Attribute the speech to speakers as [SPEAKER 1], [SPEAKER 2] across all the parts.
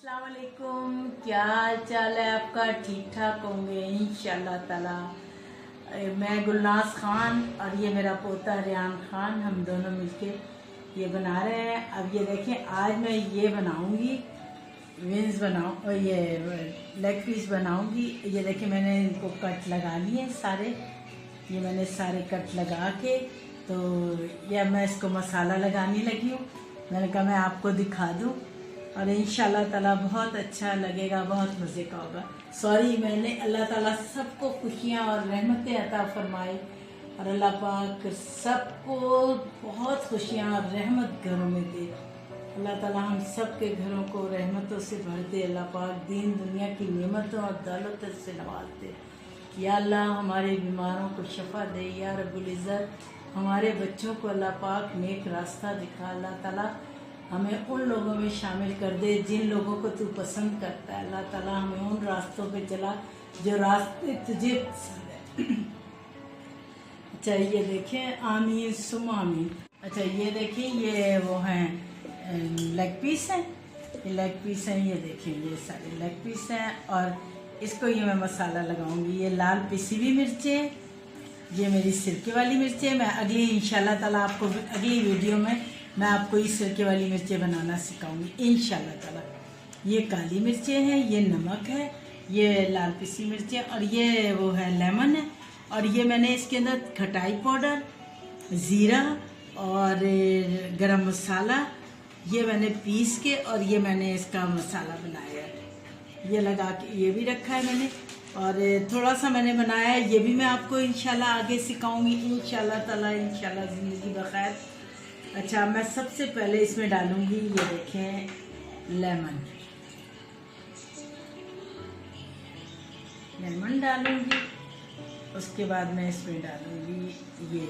[SPEAKER 1] अस्सलाम वालेकुम। क्या हाल चाल है आपका? ठीक ठाक होंगे इंशाल्लाह ताला। मैं गुलनाज खान और ये मेरा पोता रियान खान, हम दोनों मिलके ये बना रहे हैं। अब ये देखें, आज मैं ये बनाऊंगी विंग्स बनाऊँ, ये लेग पीस बनाऊंगी। ये देखें, मैंने इनको कट लगा लिए सारे, ये मैंने सारे कट लगा के, तो यह मैं इसको मसाला लगाने लगी हूँ। मैंने कहा मैं आपको दिखा दूँ और इंशाल्लाह ताला बहुत अच्छा लगेगा, बहुत मज़े का होगा। सॉरी, मैंने अल्लाह ताला सबको खुशियाँ और रहमतें अता फरमाए और अल्लाह पाक सबको बहुत खुशियाँ और रहमत घरों में दे। अल्लाह ताला हम सब के घरों को रहमतों से भर दे। अल्लाह पाक दीन दुनिया की नेमतों और दौलत से नवाज दे। या अल्लाह हमारे बीमारों को शफा दे। या रब्बुल इज़्ज़त हमारे बच्चों को अल्लाह पाक नेक रास्ता दिखा। अल्लाह ताला हमें उन लोगों में शामिल कर दे जिन लोगों को तू पसंद करता है। अल्लाह ताला हमें उन रास्तों पे चला जो रास्ते तुझे पसंद है। अच्छा ये देखें, आमीन सुम आमीन। अच्छा ये देखें, ये वो हैं लेग पीस हैं, ये लेग पीस हैं। ये देखें, ये सारे लेग पीस हैं और इसको ये मैं मसाला लगाऊंगी। ये लाल पिसी हुई मिर्चें, ये मेरी सिरके वाली मिर्चें। मैं अगली इंशाल्लाह ताला आपको अगली वीडियो में मैं आपको इस सिरके वाली मिर्चें बनाना सिखाऊंगी इंशाल्लाह ताला। ये काली मिर्चें हैं, ये नमक है, ये लाल पिसी मिर्चें और ये वो है लेमन है। और ये मैंने इसके अंदर खटाई पाउडर, ज़ीरा और गरम मसाला ये मैंने पीस के और ये मैंने इसका मसाला बनाया है। ये लगा के ये भी रखा है मैंने और थोड़ा सा मैंने बनाया है, ये भी मैं आपको इंशाल्लाह आगे सिखाऊंगी इंशाल्लाह ताला, इंशाल्लाह ज़िंदगी बखैर। अच्छा, मैं सबसे पहले इसमें डालूंगी, ये देखें लेमन, लेमन डालूंगी। उसके बाद मैं इसमें डालूंगी ये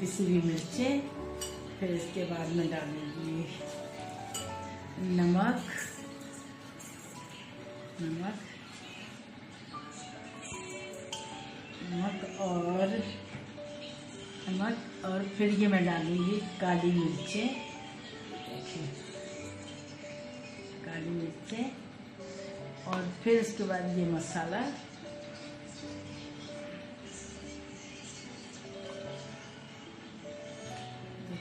[SPEAKER 1] पिसी हुई मिर्चें। फिर इसके बाद मैं डालूंगी नमक, नमक और फिर ये मैं डालूंगी काली मिर्चें, काली मिर्चें और फिर इसके बाद ये मसाला,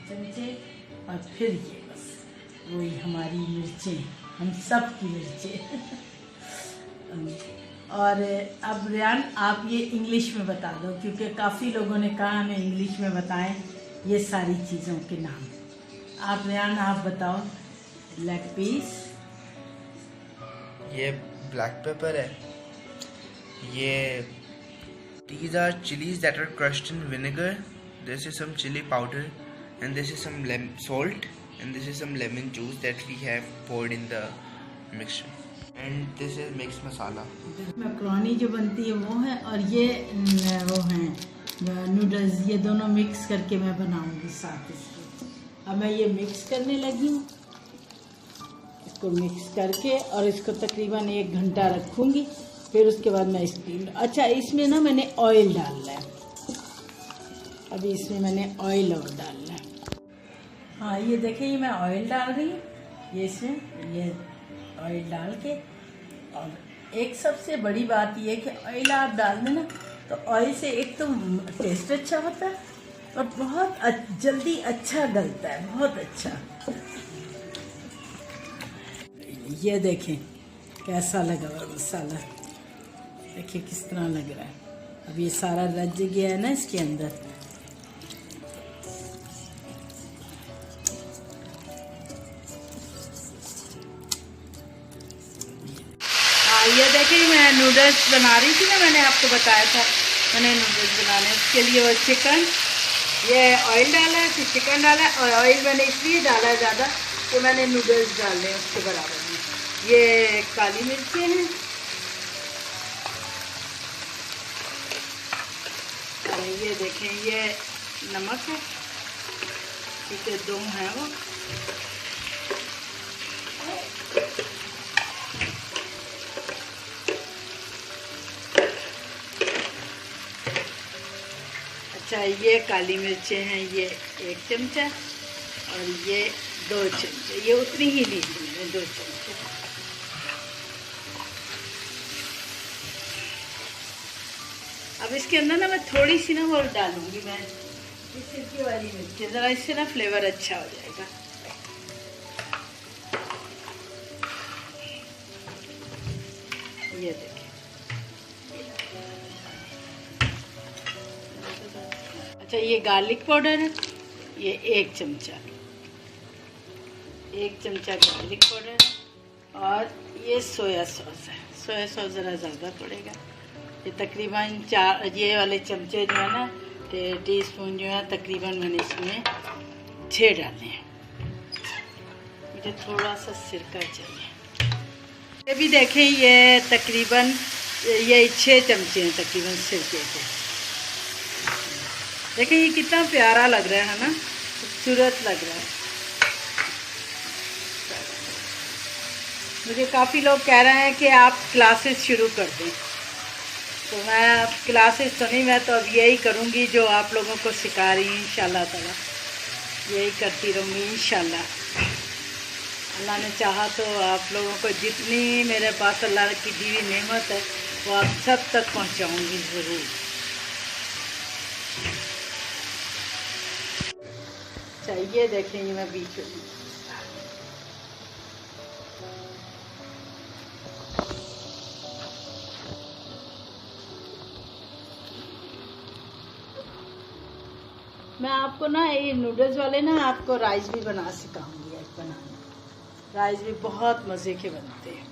[SPEAKER 1] चमचे और फिर ये बस वही हमारी मिर्चें, हम सब की मिर्चें। और अब रियान आप ये इंग्लिश में बता दो, क्योंकि काफ़ी लोगों ने कहा हमें इंग्लिश में बताएं ये सारी चीज़ों के नाम। आप रियान आप बताओ। लेग पीस,
[SPEAKER 2] ये ब्लैक पेपर है, ये these are chilies that are crushed in vinegar, this is some chili powder and this is some salt and this is some lemon juice that we have poured in the mixture and this is mixed masala.
[SPEAKER 1] Macaroni जो बनती है वो है और ये वो हैं noodles, ये दोनों मिक्स करके मैं बनाऊंगी साथ इसको। अब मैं ये मिक्स करने लगी हूँ, इसको मिक्स करके और इसको तकरीबन 1 घंटा रखूँगी। फिर उसके बाद मैं इसकी, अच्छा इसमें ना मैंने ऑयल डालना है, अभी इसमें मैंने ऑयल और डालना है। हाँ ये देखिए, ये मैं ऑयल डाल रही हूँ, ये इसमें ये ऑयल डाल के। और एक सबसे बड़ी बात ये है कि ऑयल आप डाल दें ना, तो ऑयल से एक तो टेस्ट अच्छा होता है और बहुत जल्दी अच्छा गलता है, बहुत अच्छा। ये देखें कैसा लगा हुआ मसाला, देखिए किस तरह लग रहा है। अब ये सारा रच गया है ना इसके अंदर। ये देखिए, मैं नूडल्स बना रही थी ना, मैंने आपको बताया था मैंने नूडल्स बनाने, उसके लिए वो चिकन, ये ऑयल डाला है, फिर चिकन डाला है। और ऑयल मैंने इसलिए डाला है ज़्यादा तो मैंने नूडल्स डाले हैं उसके बराबर में। ये काली मिर्चें हैं और ये देखें ये नमक है, ठीक है, 2 हैं वो। अच्छा ये काली मिर्चें हैं, ये 1 चमचा और ये 2 चमचे, ये उतनी ही ली थी मैंने, 2 चमचे। अब इसके अंदर ना मैं थोड़ी सी ना वो डालूंगी मैं, सिरके वाली मिर्ची, ज़रा इससे ना फ्लेवर अच्छा हो जाएगा। ये देखिए, अच्छा ये गार्लिक पाउडर है, ये 1 चमचा, 1 चमचा गार्लिक पाउडर। और ये सोया सॉस है, सोया सॉस ज़रा ज़्यादा पड़ेगा, ये तकरीबन 4, ये वाले चमचे जो है ना, टीस्पून जो है तकरीबन मैंने इसमें 6 डाले हैं। मुझे थोड़ा सा सिरका चाहिए। ये भी देखें, ये तकरीबन ये 6 चमचे हैं तकरीबन सिरके के। देखें ये कितना प्यारा लग रहा है ना, खूबसूरत लग रहा है। मुझे काफ़ी लोग कह रहे हैं कि आप क्लासेस शुरू कर दें, तो मैं अब क्लासेस तो नहीं, मैं तो अब यही करूँगी जो आप लोगों को सिखा रही हूँ, इंशाल्लाह ताला यही करती रहूँगी इंशाल्लाह। अल्लाह ने चाहा तो आप लोगों को जितनी मेरे पास अल्लाह की दी हुई नेमत है वो आप सब तक पहुँचाऊँगी ज़रूर। चाहिए देखेंगे मैं बीच में मैं आपको ना ये नूडल्स वाले ना आपको राइस भी बना सिखाऊंगी आज बनाना। राइस भी बहुत मज़े के बनते हैं।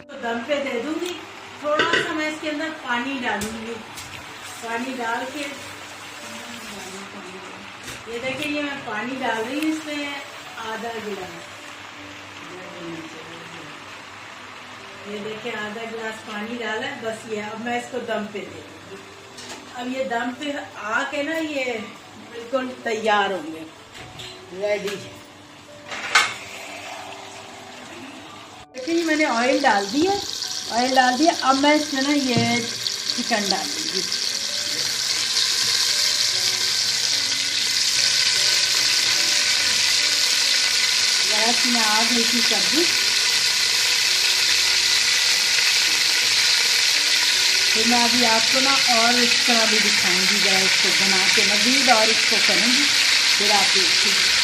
[SPEAKER 1] तो दम पे दे दूंगी, थोड़ा सा मैं इसके अंदर पानी डालूंगी, पानी डाल के ये देखिए, ये मैं पानी डाल रही हूँ इसमें आधा गिलास, ये देखिए आधा गिलास पानी डाला है बस। ये अब मैं इसको दम पे दे दूँगी। अब ये दम पे आके ना ये बिल्कुल तैयार होंगे, रेडी। देखिए मैंने ऑयल डाल दिया, ऑयल डाल दिया। अब मैं इसमें ना ये चिकन डाल दूँगी। गैस में आग हल्की कर दी, फिर मैं अभी आपको ना और इस तरह भी दिखाऊंगी, जरा इसको बना के मज़ीद और इसको करूँगी, फिर आप देखिए।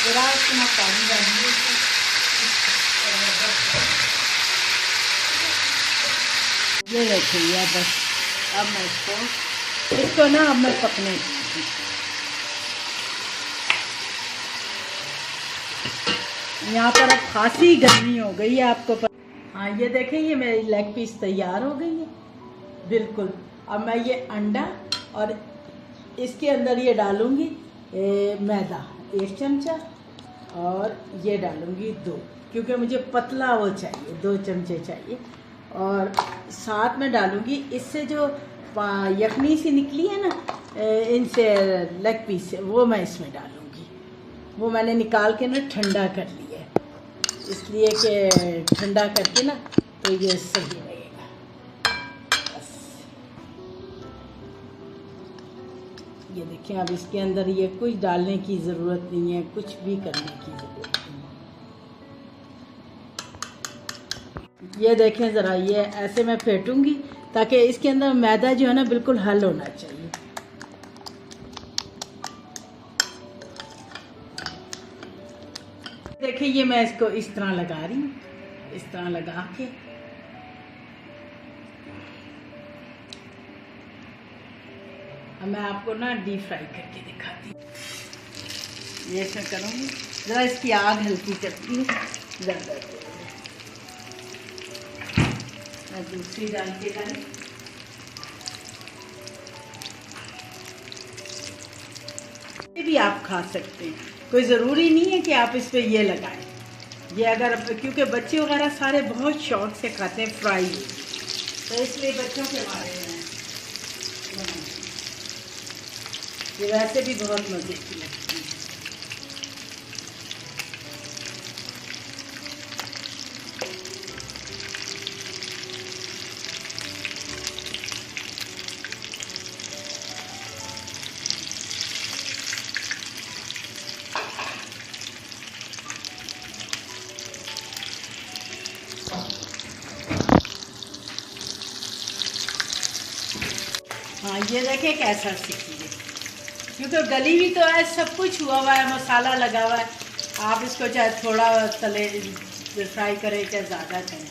[SPEAKER 1] जरा इसमें पानी डालिए, ये देखिए बस। अब मैं इसको ना अब मैं पकने दूँगी। यहाँ पर अब खासी गर्मी हो गई है आपको हाँ ये देखें, ये मेरी लेग पीस तैयार हो गई है बिल्कुल। अब मैं ये अंडा और इसके अंदर ये डालूँगी मैदा 1 चमचा, और ये डालूँगी 2, क्योंकि मुझे पतला वो चाहिए, 2 चमचे चाहिए। और साथ में डालूँगी इससे जो यखनी सी निकली है ना इनसे लेग पीस से, वो मैं इसमें डालूँगी। वो मैंने निकाल के ना ठंडा कर लिया है, इसलिए कि ठंडा करके ना तो ये सही रहेगा। बस ये देखिए, अब इसके अंदर ये कुछ डालने की ज़रूरत नहीं है, कुछ भी करने की ज़रूरत नहीं है। ये देखें ज़रा, ये ऐसे मैं फेंटूँगी ताकि इसके अंदर मैदा जो है ना बिल्कुल हल होना चाहिए। देखिए ये मैं इसको इस तरह लगा रही हूँ, इस तरह लगा के अब मैं आपको ना डीप फ्राई करके दिखाती हूँ। ये इसमें करूँगी, ज़रा इसकी आग हल्की करती हूँ ज़्यादा। मैं दूसरी डाल के डाली, ये भी आप खा सकते हैं, कोई ज़रूरी नहीं है कि आप इस पे ये लगाएं। ये अगर, क्योंकि बच्चे वगैरह सारे बहुत शौक से खाते हैं फ्राई, तो इसलिए बच्चों के बारे में ये वैसे भी बहुत मज़े की लगती है। हाँ, ये देखें कैसा सीखी है, क्योंकि गली भी तो है, सब कुछ हुआ हुआ है, मसाला लगा हुआ है। आप इसको चाहे थोड़ा तले फ्राई करें चाहे ज़्यादा करें,